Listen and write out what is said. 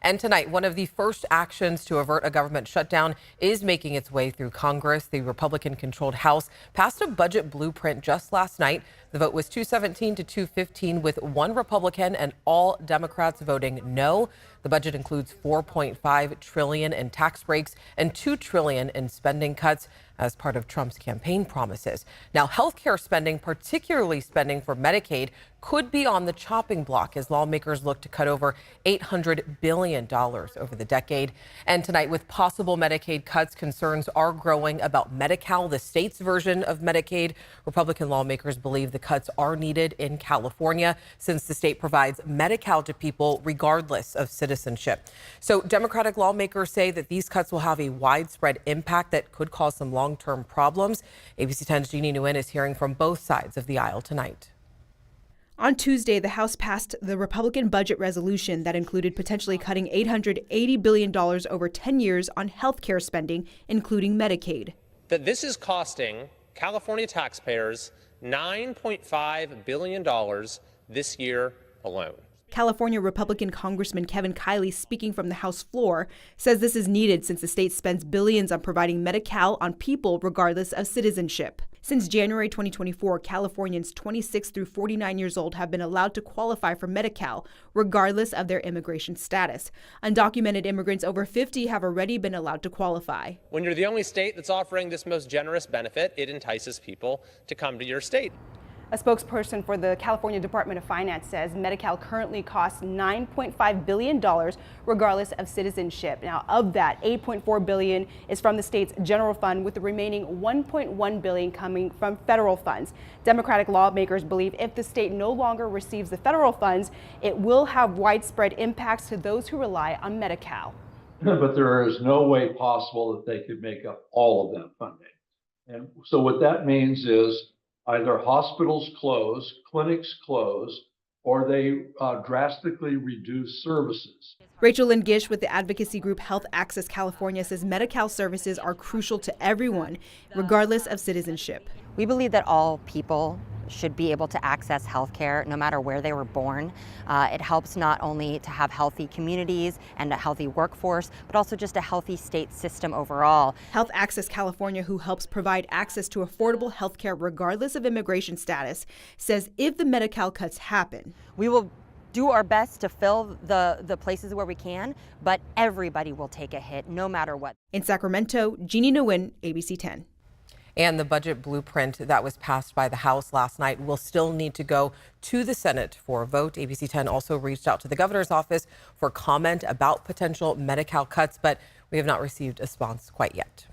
And tonight, one of the first actions to avert a government shutdown is making its way through Congress. The Republican-controlled House passed a budget blueprint just last night. The vote was 217 to 215, with one Republican and all Democrats voting no. The budget includes $4.5 trillion in tax breaks and $2 trillion in spending cuts as part of Trump's campaign promises. Now, health care spending, particularly spending for Medicaid, could be on the chopping block as lawmakers look to cut over $800 billion over the decade. And tonight, with possible Medicaid cuts, concerns are growing about Medi-Cal, the state's version of Medicaid. Republican lawmakers believe the cuts are needed in California since the state provides Medi-Cal to people regardless of citizenship. So Democratic lawmakers say that these cuts will have a widespread impact that could cause some long-term problems. ABC 10's Jeannie Nguyen is hearing from both sides of the aisle tonight. On Tuesday, the House passed the Republican budget resolution that included potentially cutting $880 billion over 10 years on health care spending, including Medicaid. That this is costing California taxpayers $9.5 billion this year alone. California Republican Congressman Kevin Kiley, speaking from the House floor, says this is needed since the state spends billions on providing Medi-Cal on people regardless of citizenship. Since January 2024, Californians 26 through 49 years old have been allowed to qualify for Medi-Cal regardless of their immigration status. Undocumented immigrants over 50 have already been allowed to qualify. When you're the only state that's offering this most generous benefit, it entices people to come to your state. A spokesperson for the California Department of Finance says Medi-Cal currently costs $9.5 billion regardless of citizenship. Now, of that, $8.4 billion is from the state's general fund, with the remaining $1.1 billion coming from federal funds. Democratic lawmakers believe if the state no longer receives the federal funds, it will have widespread impacts to those who rely on Medi-Cal. But there is no way possible that they could make up all of that funding. And so what that means is either hospitals close, clinics close, or they drastically reduce services. Rachel Lynn Gish with the advocacy group Health Access California says Medi-Cal services are crucial to everyone, regardless of citizenship. We believe that all people should be able to access health care no matter where they were born. It helps not only to have healthy communities and a healthy workforce, but also just a healthy state system overall. Health Access California, who helps provide access to affordable health care regardless of immigration status, says if the Medi-Cal cuts happen, we will do our best to fill the places where we can, but everybody will take a hit no matter what. In Sacramento, Jeannie Nguyen, ABC 10. And the budget blueprint that was passed by the House last night will still need to go to the Senate for a vote. ABC 10 also reached out to the governor's office for comment about potential Medi-Cal cuts, but we have not received a response quite yet.